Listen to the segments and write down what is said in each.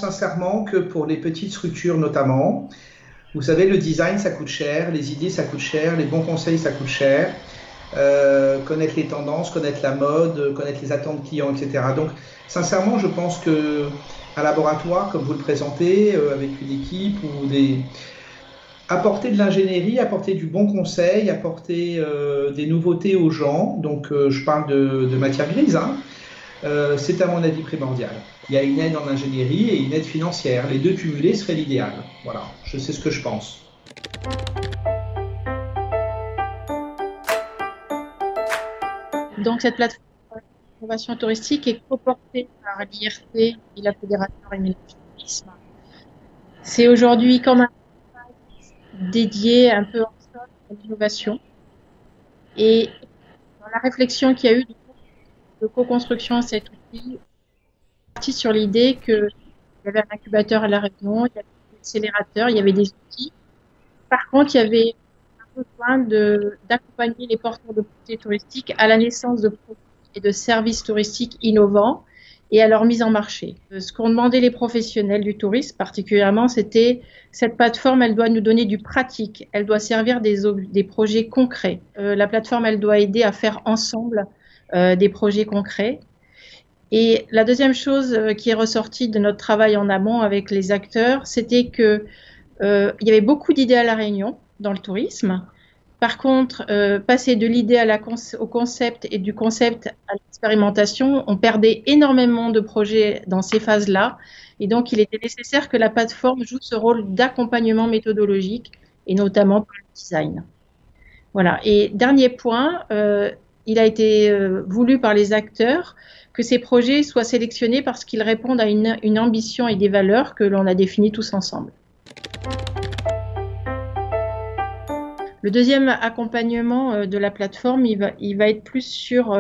sincèrement que pour les petites structures notamment, vous savez, le design, ça coûte cher, les idées, ça coûte cher, les bons conseils, ça coûte cher. Connaître les tendances, connaître la mode, connaître les attentes clients, etc. Donc, sincèrement, je pense que un laboratoire, comme vous le présentez, avec une équipe ou apporter de l'ingénierie, apporter du bon conseil, apporter des nouveautés aux gens. Donc, je parle de matière grise, hein. C'est à mon avis primordial. Il y a une aide en ingénierie et une aide financière. Les deux cumulés serait l'idéal. Voilà, je sais ce que je pense. Donc, cette plateforme d'innovation touristique est coportée par l'IRT et la Fédération Réunion du Tourisme. C'est aujourd'hui comme un dédié un peu en sol à l'innovation. Et dans la réflexion qu'il y a eu de co-construction de cet outil, on est parti sur l'idée qu'il y avait un incubateur à La Réunion, il y avait un accélérateur, il y avait des outils. Par contre, il y avait un besoin d'accompagner les porteurs de projets touristiques à la naissance de projets et de services touristiques innovants et à leur mise en marché. Ce qu'ont demandé les professionnels du tourisme particulièrement, c'était cette plateforme, elle doit nous donner du pratique, elle doit servir des projets concrets. La plateforme, elle doit aider à faire ensemble des projets concrets. Et la deuxième chose qui est ressortie de notre travail en amont avec les acteurs, c'était que il y avait beaucoup d'idées à La Réunion dans le tourisme. Par contre, passer de l'idée au concept et du concept à l'expérimentation, on perdait énormément de projets dans ces phases-là. Et donc, il était nécessaire que la plateforme joue ce rôle d'accompagnement méthodologique et notamment par le design. Voilà. Et dernier point, il a été voulu par les acteurs que ces projets soient sélectionnés parce qu'ils répondent à une ambition et des valeurs que l'on a définies tous ensemble. Le deuxième accompagnement de la plateforme, il va être plus sur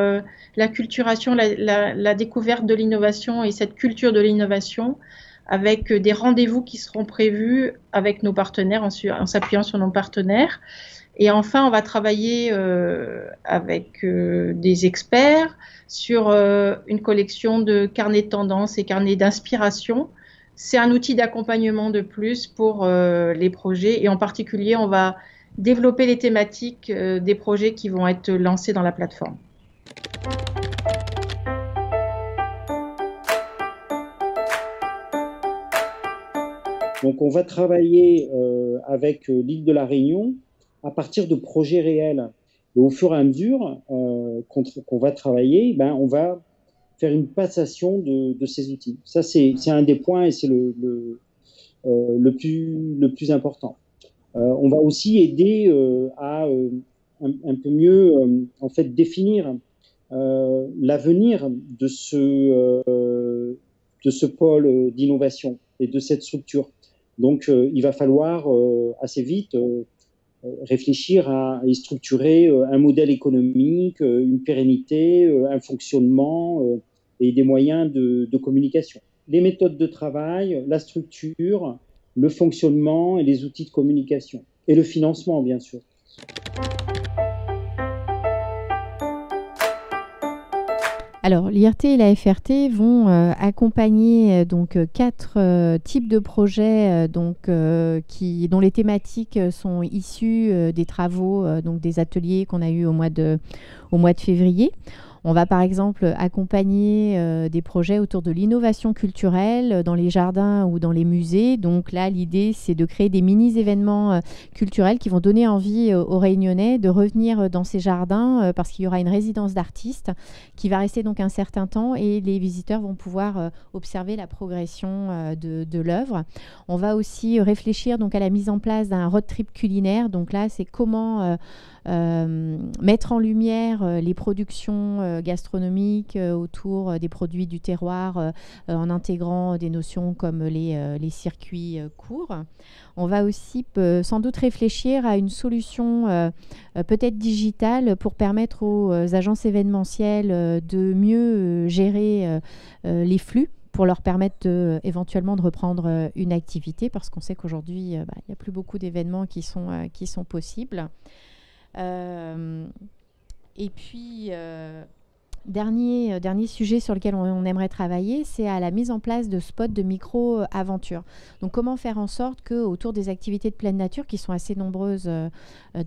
l'acculturation, la découverte de l'innovation et cette culture de l'innovation avec des rendez-vous qui seront prévus avec nos partenaires, en s'appuyant sur nos partenaires. Et enfin, on va travailler avec des experts sur une collection de carnets de tendance et carnets d'inspiration. C'est un outil d'accompagnement de plus pour les projets et en particulier, on va développer les thématiques des projets qui vont être lancés dans la plateforme. Donc, on va travailler avec l'île de la Réunion à partir de projets réels. Et au fur et à mesure qu'on va travailler, on va faire une passation de ces outils. Ça, c'est un des points et c'est le plus important. On va aussi aider à un peu mieux en fait définir l'avenir de ce pôle d'innovation et de cette structure. Donc, il va falloir assez vite réfléchir et structurer un modèle économique, une pérennité, un fonctionnement et des moyens de communication. Les méthodes de travail, la structure, le fonctionnement et les outils de communication. Et le financement, bien sûr. Alors, l'IRT et la FRT vont accompagner donc 4 types de projets dont les thématiques sont issues des travaux, donc des ateliers qu'on a eus au mois de février. On va par exemple accompagner des projets autour de l'innovation culturelle dans les jardins ou dans les musées. Donc là, l'idée, c'est de créer des mini-événements culturels qui vont donner envie aux Réunionnais de revenir dans ces jardins parce qu'il y aura une résidence d'artistes qui va rester donc un certain temps et les visiteurs vont pouvoir observer la progression de l'œuvre. On va aussi réfléchir donc à la mise en place d'un road trip culinaire. Donc là, c'est comment mettre en lumière les productions gastronomiques autour des produits du terroir en intégrant des notions comme les circuits courts. On va aussi sans doute réfléchir à une solution peut-être digitale pour permettre aux agences événementielles de mieux gérer les flux pour leur permettre éventuellement de reprendre une activité parce qu'on sait qu'aujourd'hui, il n'y a plus beaucoup d'événements qui sont possibles. Et puis, Dernier sujet sur lequel on aimerait travailler, c'est à la mise en place de spots de micro-aventures. Donc, comment faire en sorte qu'autour des activités de pleine nature, qui sont assez nombreuses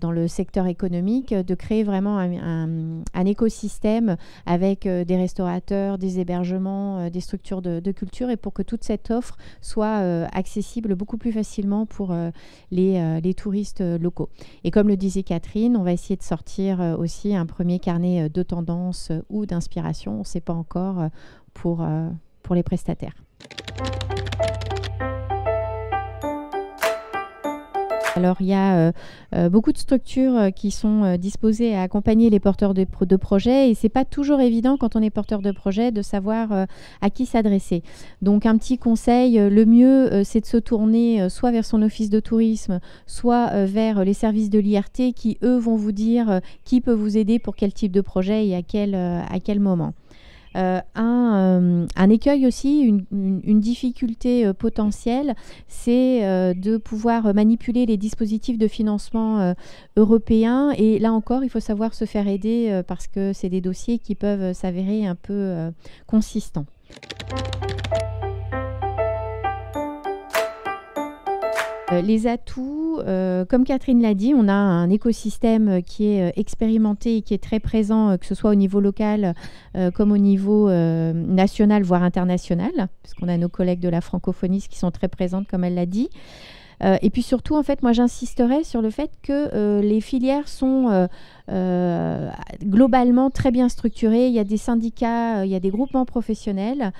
dans le secteur économique, de créer vraiment un écosystème avec des restaurateurs, des hébergements, des structures de culture, et pour que toute cette offre soit accessible beaucoup plus facilement pour les touristes locaux. Et comme le disait Catherine, on va essayer de sortir aussi un premier carnet de tendances ou d'inspiration, on ne sait pas encore pour les prestataires. Alors, il y a beaucoup de structures qui sont disposées à accompagner les porteurs de projets, et ce n'est pas toujours évident quand on est porteur de projet de savoir à qui s'adresser. Donc, un petit conseil, le mieux, c'est de se tourner soit vers son office de tourisme, soit vers les services de l'IRT qui, eux, vont vous dire qui peut vous aider pour quel type de projet et à quel moment. Un écueil aussi, une difficulté potentielle, c'est de pouvoir manipuler les dispositifs de financement européens. Et là encore, il faut savoir se faire aider parce que c'est des dossiers qui peuvent s'avérer un peu consistants. Les atouts, comme Catherine l'a dit, on a un écosystème qui est expérimenté et qui est très présent, que ce soit au niveau local comme au niveau national, voire international, puisqu'on a nos collègues de la francophonie qui sont très présentes, comme elle l'a dit. Et puis surtout, en fait, moi, j'insisterai sur le fait que les filières sont globalement très bien structurées. Il y a des syndicats, il y a des groupements professionnels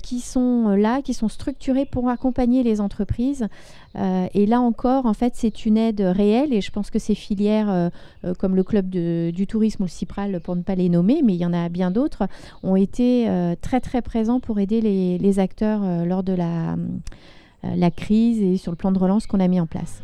qui sont là, qui sont structurés pour accompagner les entreprises. Et là encore, en fait, c'est une aide réelle. Et je pense que ces filières, comme le Club du tourisme ou le CIPRAL, pour ne pas les nommer, mais il y en a bien d'autres, ont été très, très présents pour aider les acteurs lors de la crise et sur le plan de relance qu'on a mis en place.